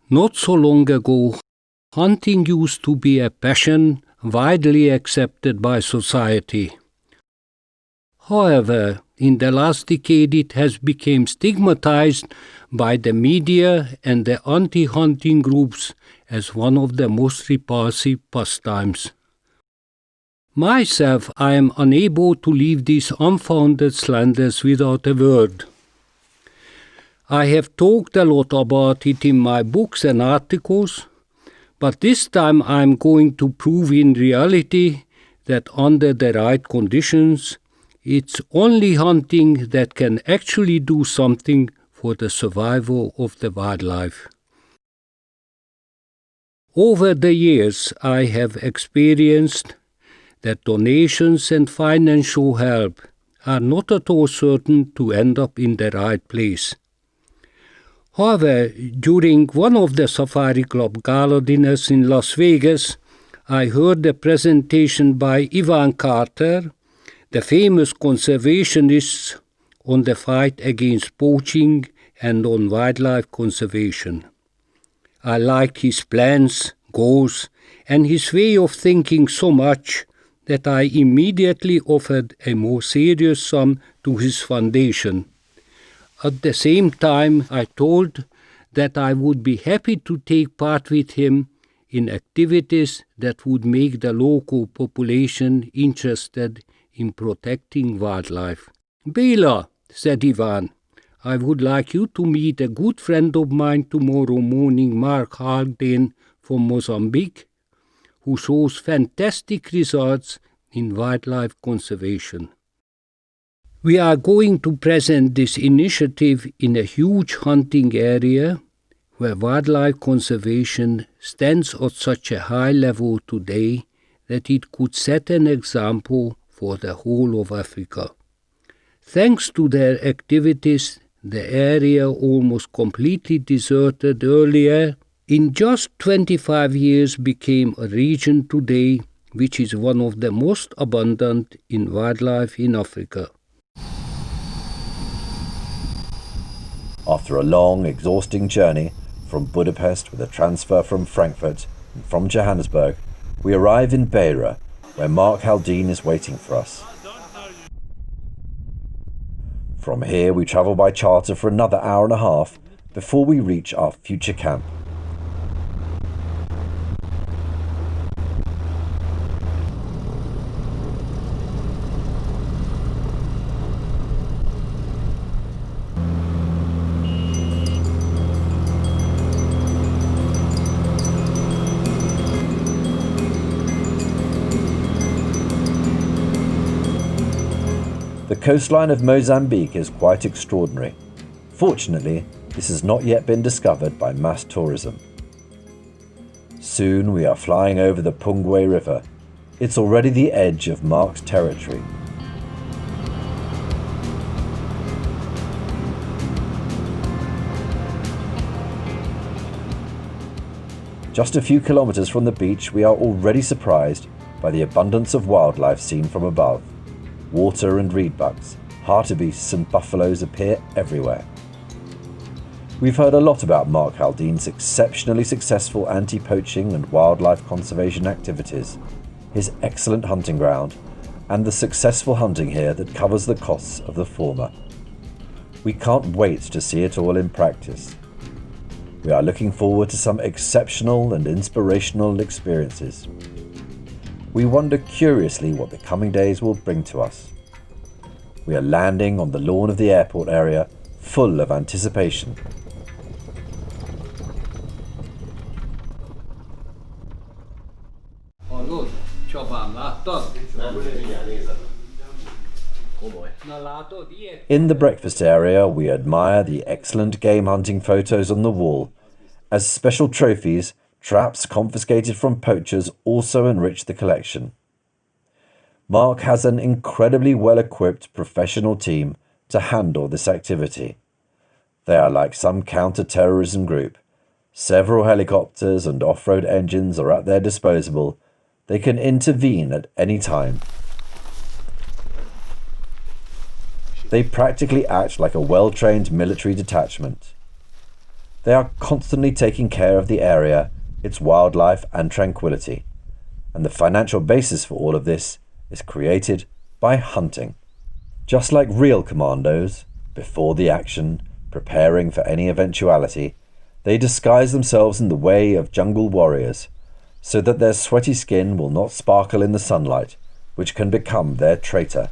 Not so long ago, hunting used to be a passion widely accepted by society. However, in the last decade it has become stigmatized by the media and the anti-hunting groups as one of the most repulsive pastimes. Myself, I am unable to leave these unfounded slanders without a word. I have talked a lot about it in my books and articles, but this time I am going to prove in reality that under the right conditions, it's only hunting that can actually do something for the survival of the wildlife. Over the years, I have experienced that donations and financial help are not at all certain to end up in the right place. However, during one of the Safari Club gala dinners in Las Vegas, I heard a presentation by Ivan Carter, the famous conservationist, on the fight against poaching and on wildlife conservation. I liked his plans, goals, and his way of thinking so much that I immediately offered a more serious sum to his foundation. At the same time, I told that I would be happy to take part with him in activities that would make the local population interested in protecting wildlife. Bela, said Ivan, I would like you to meet a good friend of mine tomorrow morning, Mark Haldane from Mozambique, who shows fantastic results in wildlife conservation. We are going to present this initiative in a huge hunting area where wildlife conservation stands at such a high level today that it could set an example for the whole of Africa. Thanks to their activities, the area almost completely deserted earlier, in just 25 years became a region today which is one of the most abundant in wildlife in Africa. After a long, exhausting journey from Budapest with a transfer from Frankfurt and from Johannesburg, we arrive in Beira, where Mark Haldane is waiting for us. From here we travel by charter for another hour and a half before we reach our future camp. The coastline of Mozambique is quite extraordinary. Fortunately, this has not yet been discovered by mass tourism. Soon we are flying over the Pungwe River. It's already the edge of Mark's territory. Just a few kilometers from the beach, we are already surprised by the abundance of wildlife seen from above. Water and reedbucks, hartebeests and buffaloes appear everywhere. We've heard a lot about Mark Haldane's exceptionally successful anti-poaching and wildlife conservation activities, his excellent hunting ground, and the successful hunting here that covers the costs of the former. We can't wait to see it all in practice. We are looking forward to some exceptional and inspirational experiences. We wonder curiously what the coming days will bring to us. We are landing on the lawn of the airport area, full of anticipation. In the breakfast area, we admire the excellent game hunting photos on the wall. As special trophies, traps confiscated from poachers also enrich the collection. Mark has an incredibly well-equipped professional team to handle this activity. They are like some counter-terrorism group. Several helicopters and off-road engines are at their disposal. They can intervene at any time. They practically act like a well-trained military detachment. They are constantly taking care of the area, its wildlife and tranquility. And the financial basis for all of this is created by hunting. Just like real commandos, before the action, preparing for any eventuality, they disguise themselves in the way of jungle warriors, so that their sweaty skin will not sparkle in the sunlight, which can become their traitor.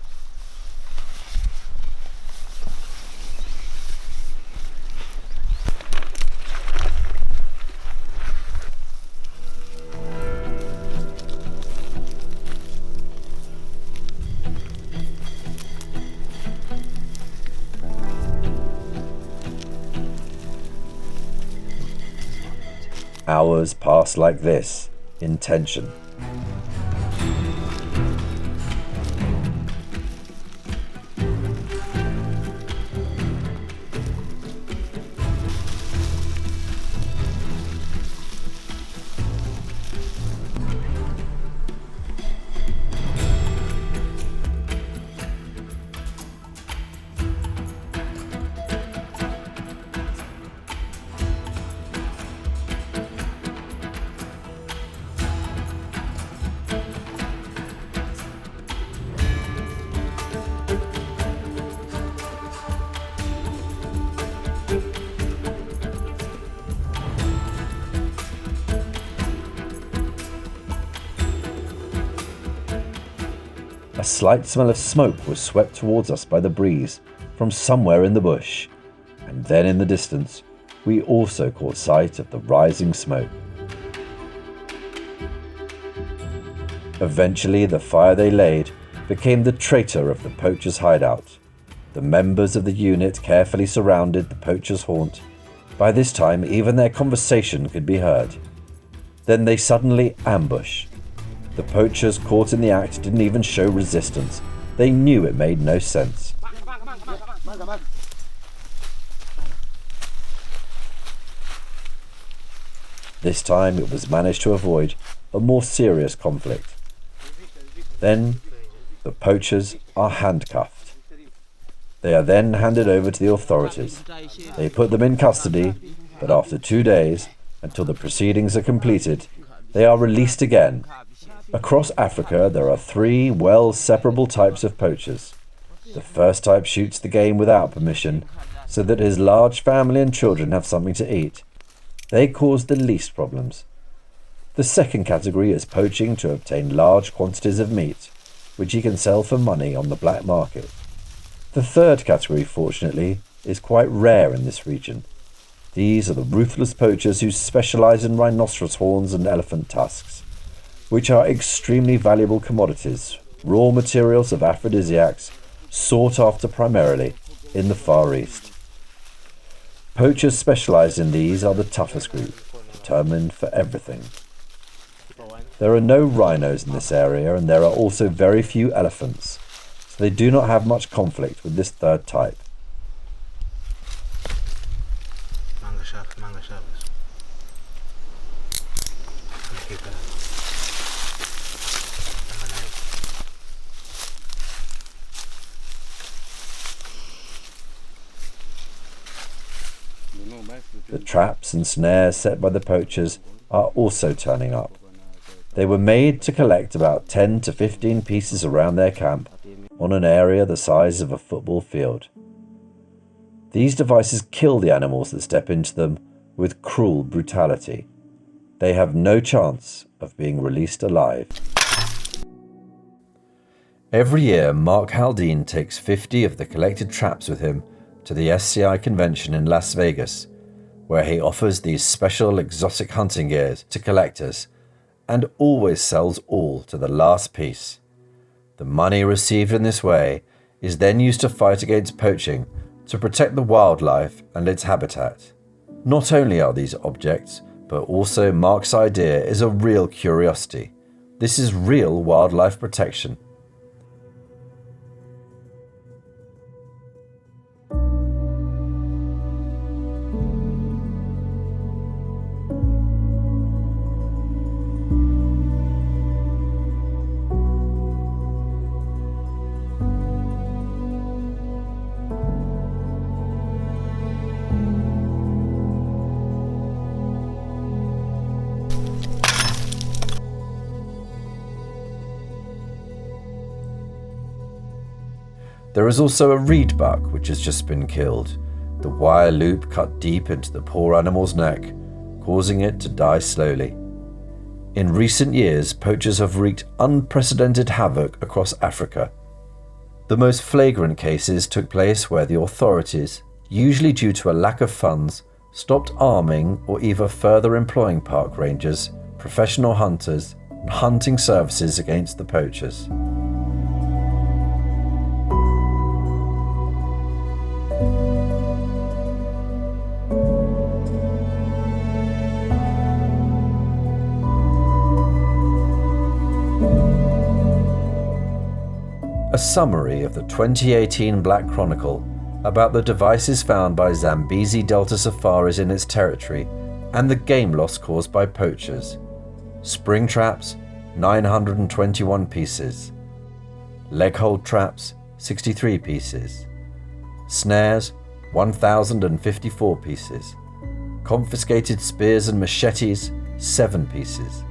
Hours pass like this, in tension. A slight smell of smoke was swept towards us by the breeze from somewhere in the bush, and then in the distance we also caught sight of the rising smoke. Eventually the fire they laid became the traitor of the poachers' hideout. The members of the unit carefully surrounded the poachers' haunt. By this time even their conversation could be heard. Then they suddenly ambush. The poachers caught in the act didn't even show resistance. They knew it made no sense. This time it was managed to avoid a more serious conflict. Then the poachers are handcuffed. They are then handed over to the authorities. They put them in custody, but after 2 days, until the proceedings are completed, they are released again. Across Africa, there are 3 well-separable types of poachers. The first type shoots the game without permission, so that his large family and children have something to eat. They cause the least problems. The second category is poaching to obtain large quantities of meat, which he can sell for money on the black market. The third category, fortunately, is quite rare in this region. These are the ruthless poachers who specialize in rhinoceros horns and elephant tusks, which are extremely valuable commodities, raw materials of aphrodisiacs, sought after primarily in the Far East. Poachers specialized in these are the toughest group, determined for everything. There are no rhinos in this area, and there are also very few elephants, so they do not have much conflict with this third type. The traps and snares set by the poachers are also turning up. They were made to collect about 10 to 15 pieces around their camp on an area the size of a football field. These devices kill the animals that step into them with cruel brutality. They have no chance of being released alive. Every year, Mark Haldane takes 50 of the collected traps with him to the SCI convention in Las Vegas, where he offers these special exotic hunting gears to collectors and always sells all to the last piece. The money received in this way is then used to fight against poaching to protect the wildlife and its habitat. Not only are these objects, but also Mark's idea is a real curiosity. This is real wildlife protection. There is also a reedbuck which has just been killed, the wire loop cut deep into the poor animal's neck, causing it to die slowly. In recent years, poachers have wreaked unprecedented havoc across Africa. The most flagrant cases took place where the authorities, usually due to a lack of funds, stopped arming or even further employing park rangers, professional hunters, and hunting services against the poachers. A summary of the 2018 Black Chronicle about the devices found by Zambezi Delta safaris in its territory and the game loss caused by poachers. Spring traps, 921 pieces. Leg hold traps, 63 pieces. Snares, 1,054 pieces. Confiscated spears and machetes, 7 pieces.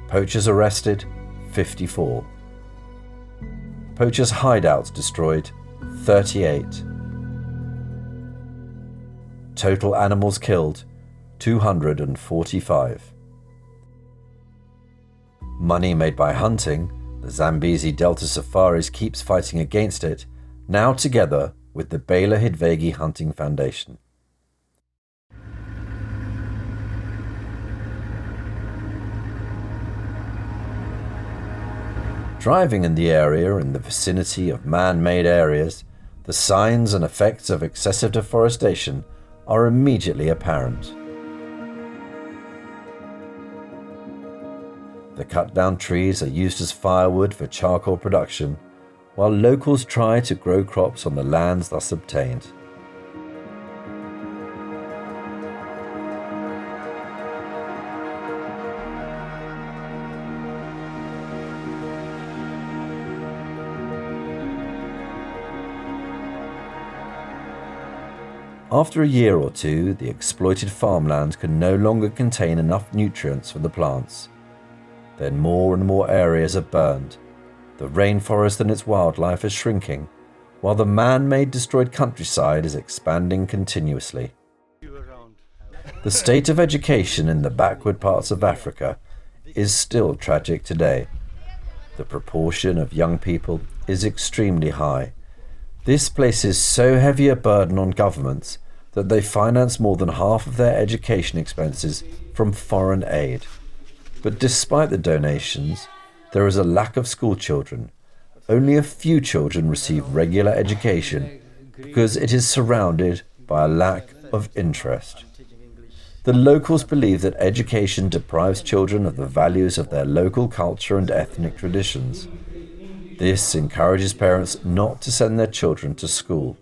Poachers arrested, 54. Poachers' hideouts destroyed, 38. Total animals killed, 245. Money made by hunting, the Zambezi Delta Safaris keeps fighting against it, now together with the Bela Hidvegi Hunting Foundation. Driving in the area in the vicinity of man-made areas, the signs and effects of excessive deforestation are immediately apparent. The cut-down trees are used as firewood for charcoal production, while locals try to grow crops on the lands thus obtained. After a year or two, the exploited farmland can no longer contain enough nutrients for the plants. Then more and more areas are burned. The rainforest and its wildlife is shrinking, while the man-made destroyed countryside is expanding continuously. The state of education in the backward parts of Africa is still tragic today. The proportion of young people is extremely high. This places so heavy a burden on governments that they finance more than half of their education expenses from foreign aid. But despite the donations, there is a lack of school children. Only a few children receive regular education because it is surrounded by a lack of interest. The locals believe that education deprives children of the values of their local culture and ethnic traditions. This encourages parents not to send their children to school.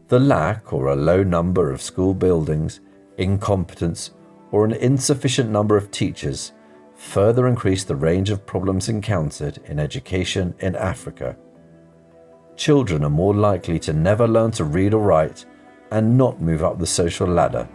The lack or a low number of school buildings, incompetence, or an insufficient number of teachers further increase the range of problems encountered in education in Africa. Children are more likely to never learn to read or write and not move up the social ladder.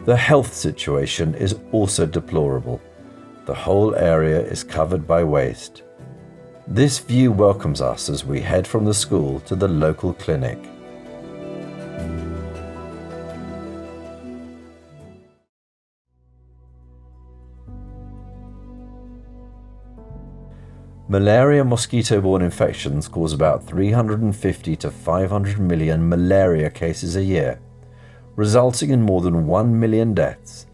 The health situation is also deplorable. The whole area is covered by waste. This view welcomes us as we head from the school to the local clinic. Malaria mosquito-borne infections cause about 350 to 500 million malaria cases a year, resulting in more than 1 million deaths.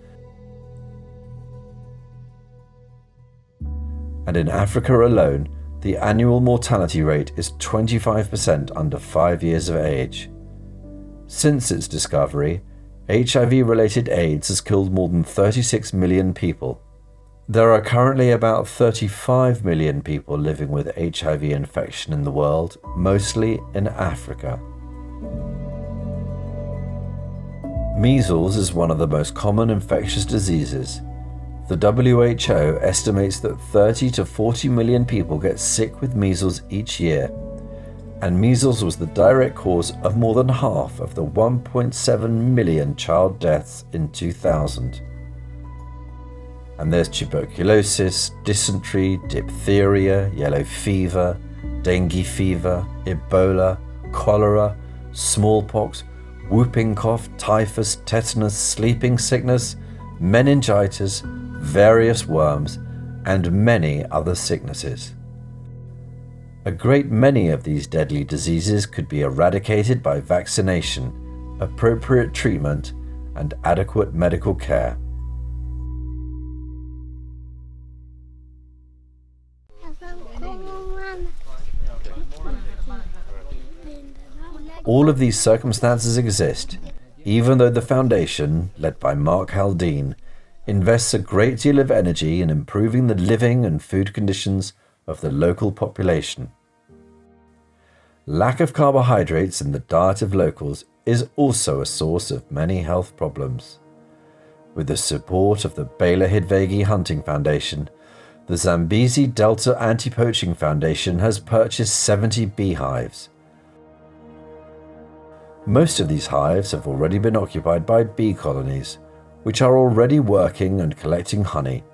And in Africa alone, the annual mortality rate is 25% under 5 years of age. Since its discovery, HIV-related AIDS has killed more than 36 million people. There are currently about 35 million people living with HIV infection in the world, mostly in Africa. Measles is one of the most common infectious diseases. The WHO estimates that 30 to 40 million people get sick with measles each year, and measles was the direct cause of more than half of the 1.7 million child deaths in 2000. And there's tuberculosis, dysentery, diphtheria, yellow fever, dengue fever, Ebola, cholera, smallpox, whooping cough, typhus, tetanus, sleeping sickness, meningitis, various worms, and many other sicknesses. A great many of these deadly diseases could be eradicated by vaccination, appropriate treatment, and adequate medical care. All of these circumstances exist, even though the foundation, led by Mark Haldane, invests a great deal of energy in improving the living and food conditions of the local population. Lack of carbohydrates in the diet of locals is also a source of many health problems. With the support of the Bela Hidvegi Hunting Foundation, the Zambezi Delta Anti-Poaching Foundation has purchased 70 beehives. Most of these hives have already been occupied by bee colonies, which are already working and collecting honey.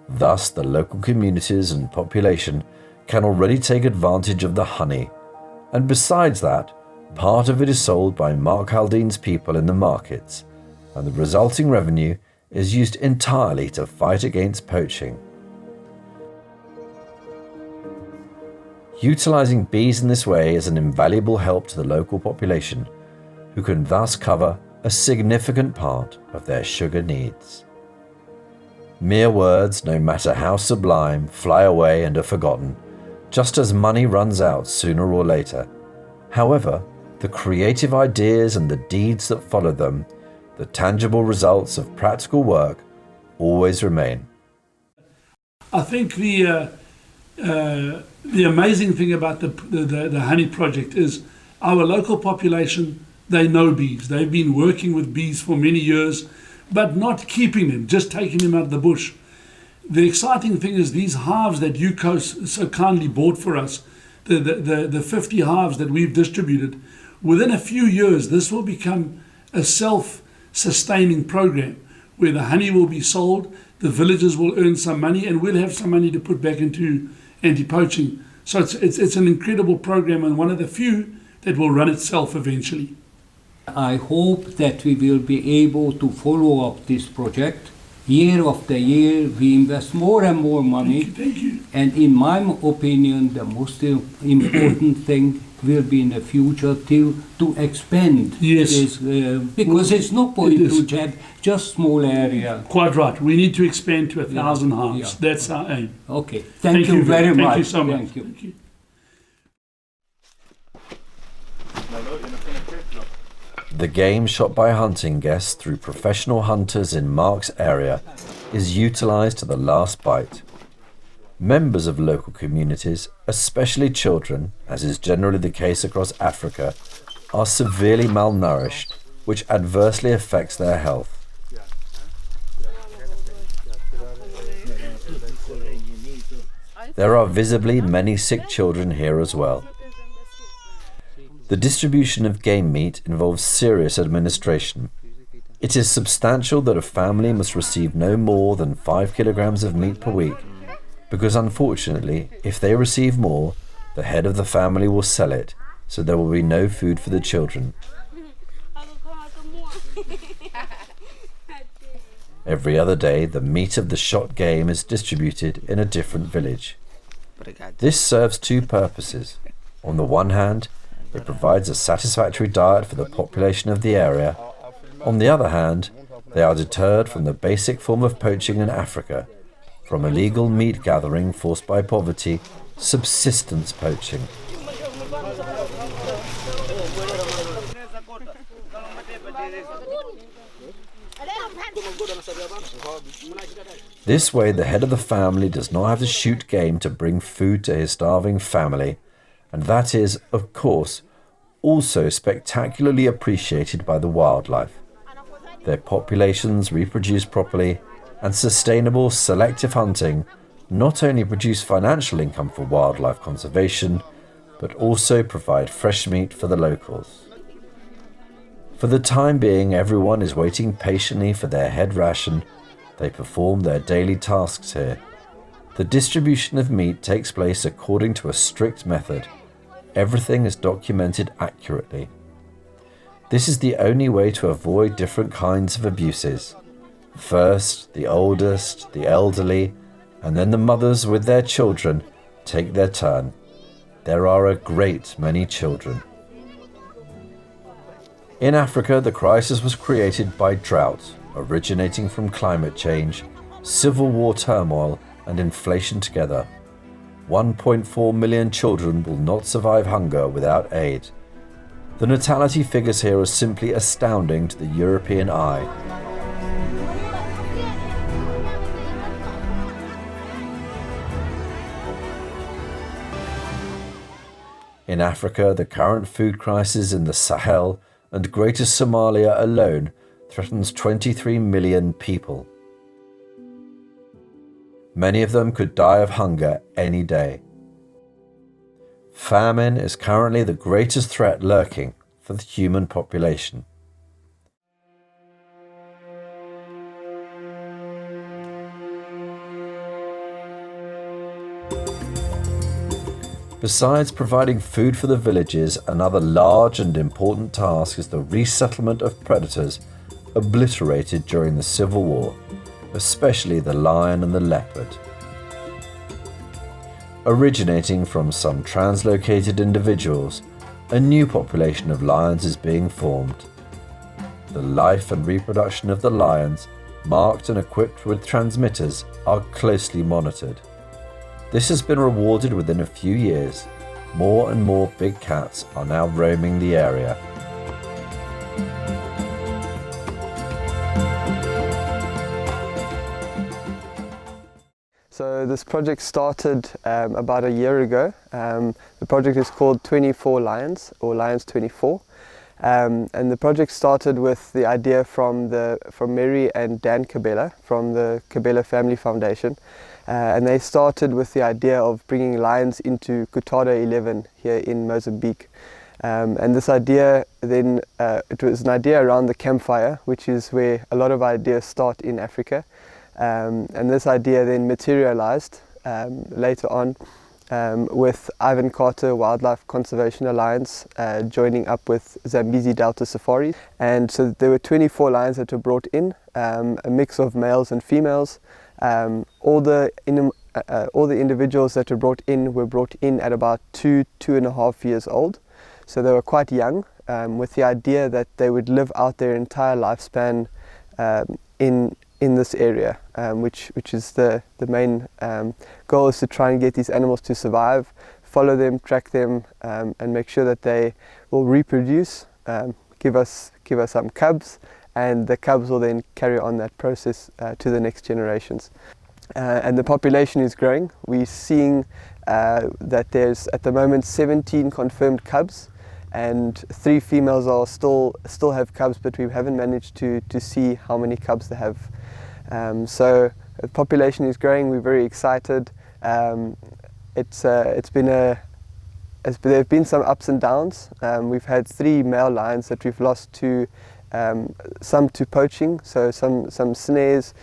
Thus, the local communities and population can already take advantage of the honey, and besides that, part of it is sold by Mark Haldane's people in the markets, and the resulting revenue is used entirely to fight against poaching. Utilizing bees in this way is an invaluable help to the local population, who can thus cover a significant part of their sugar needs. Mere words, no matter how sublime, fly away and are forgotten, just as money runs out sooner or later. However, the creative ideas and the deeds that follow them, the tangible results of practical work, always remain. I think the amazing thing about the honey project is our local population, they know bees. They've been working with bees for many years, but not keeping them, just taking them out of the bush. The exciting thing is these hives that UCO so kindly bought for us, the 50 hives that we've distributed, within a few years, this will become a self-sustaining program where the honey will be sold, the villagers will earn some money, and we'll have some money to put back into anti-poaching. So it's an incredible program, and one of the few that will run itself eventually. I hope that we will be able to follow up this project. Year after year, we invest more and more money. Thank you. And in my opinion, the most important thing will be in the future to expand this, because it's no point to have just small area. Quite right. We need to expand to 1,000 hives. Yeah. That's our aim. Okay. Thank you very much. Thank you so much. Thank you. Thank you. The game shot by hunting guests through professional hunters in Mark's area is utilised to the last bite. Members of local communities, especially children, as is generally the case across Africa, are severely malnourished, which adversely affects their health. There are visibly many sick children here as well. The distribution of game meat involves serious administration. It is substantial that a family must receive no more than 5 kilograms of meat per week, because unfortunately, if they receive more, the head of the family will sell it, so there will be no food for the children. Every other day, the meat of the shot game is distributed in a different village. This serves two purposes. On the one hand, it provides a satisfactory diet for the population of the area. On the other hand, they are deterred from the basic form of poaching in Africa, from illegal meat gathering forced by poverty, subsistence poaching. This way, the head of the family does not have to shoot game to bring food to his starving family, and that is, of course, also spectacularly appreciated by the wildlife. Their populations reproduce properly, and sustainable selective hunting not only produce financial income for wildlife conservation, but also provide fresh meat for the locals. For the time being, everyone is waiting patiently for their head ration. They perform their daily tasks here. The distribution of meat takes place according to a strict method. Everything is documented accurately. This is the only way to avoid different kinds of abuses. First, the oldest, the elderly, and then the mothers with their children take their turn. There are a great many children. In Africa, the crisis was created by drought, originating from climate change, civil war turmoil, and inflation together. 1.4 million children will not survive hunger without aid. The natality figures here are simply astounding to the European eye. In Africa, the current food crisis in the Sahel and Greater Somalia alone threatens 23 million people. Many of them could die of hunger any day. Famine is currently the greatest threat lurking for the human population. Besides providing food for the villages, another large and important task is the resettlement of predators obliterated during the Civil War, especially the lion and the leopard. Originating from some translocated individuals, a new population of lions is being formed. The life and reproduction of the lions, marked and equipped with transmitters, are closely monitored. This has been rewarded within a few years. More and more big cats are now roaming the area. So this project started about a year ago. The project is called 24 Lions, or Lions 24. And the project started with the idea from Mary and Dan Kabela from the Kabela Family Foundation. And they started with the idea of bringing lions into Cotado 11 here in Mozambique. And this idea then, it was an idea around the campfire, which is where a lot of ideas start in Africa. And this idea then materialized later on with Ivan Carter Wildlife Conservation Alliance joining up with Zambezi Delta Safari. And so there were 24 lions that were brought in, a mix of males and females. All the individuals that were brought in at about 2.5 years old. So they were quite young, with the idea that they would live out their entire lifespan in this area, which is the main goal, is to try and get these animals to survive, follow them, track them, and make sure that they will reproduce, give us some cubs, and the cubs will then carry on that process to the next generations. And the population is growing. We're seeing that there's at the moment 17 confirmed cubs, and 3 females are still have cubs, but we haven't managed to see how many cubs they have. So the population is growing. We're very excited. There have been some ups and downs. We've had 3 male lions that we've lost to some to poaching, so some snares,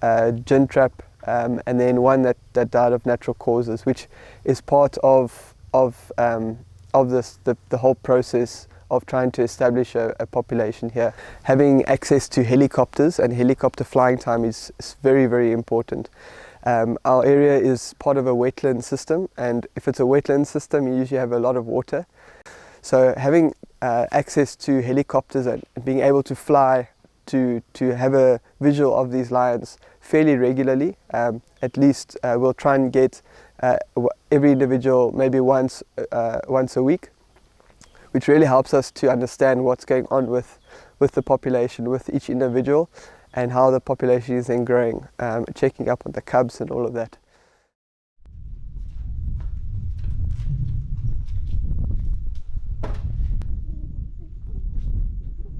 gin trap, and then one that died of natural causes, which is part of the whole process of trying to establish a population here. Having access to helicopters and helicopter flying time is very, very important. Our area is part of a wetland system, and if it's a wetland system, you usually have a lot of water. So having access to helicopters and being able to fly to have a visual of these lions fairly regularly, at least we'll try and get every individual maybe once a week, which really helps us to understand what's going on with the population, with each individual, and how the population is then growing, checking up on the cubs and all of that.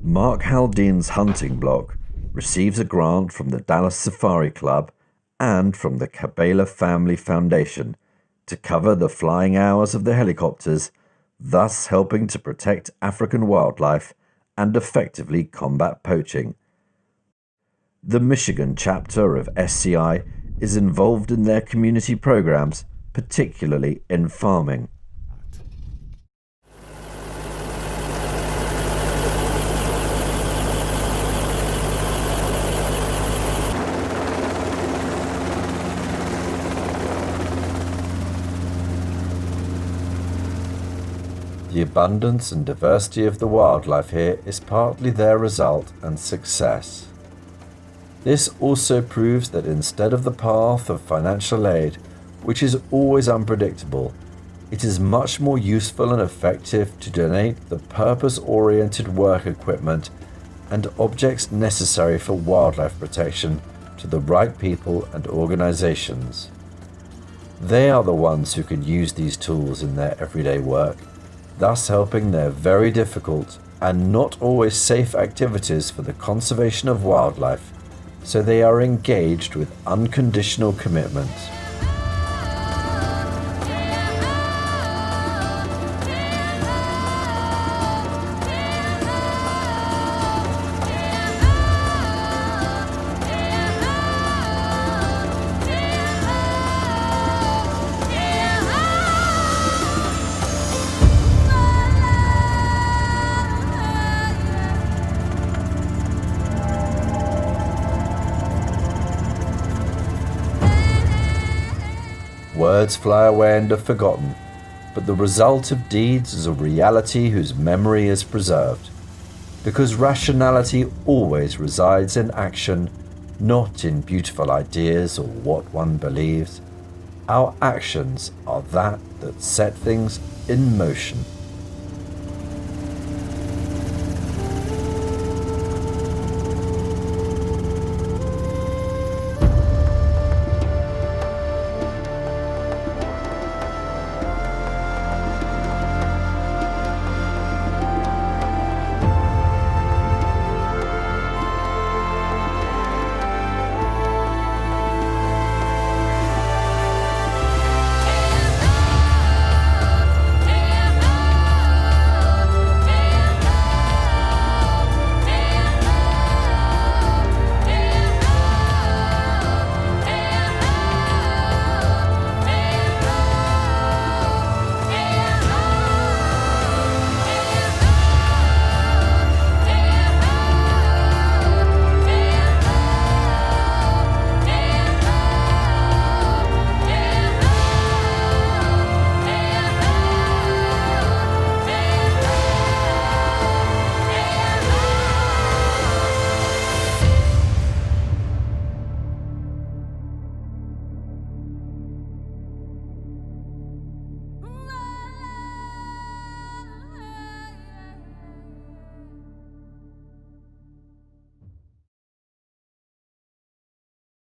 Mark Haldine's hunting block receives a grant from the Dallas Safari Club and from the Kabela Family Foundation to cover the flying hours of the helicopters, thus helping to protect African wildlife and effectively combat poaching. The Michigan chapter of SCI is involved in their community programs, particularly in farming. The abundance and diversity of the wildlife here is partly their result and success. This also proves that instead of the path of financial aid, which is always unpredictable, it is much more useful and effective to donate the purpose-oriented work equipment and objects necessary for wildlife protection to the right people and organizations. They are the ones who can use these tools in their everyday work, thus helping their very difficult and not always safe activities for the conservation of wildlife, so they are engaged with unconditional commitment. Words fly away and are forgotten, but the result of deeds is a reality whose memory is preserved. Because rationality always resides in action, not in beautiful ideas or what one believes. Our actions are that set things in motion.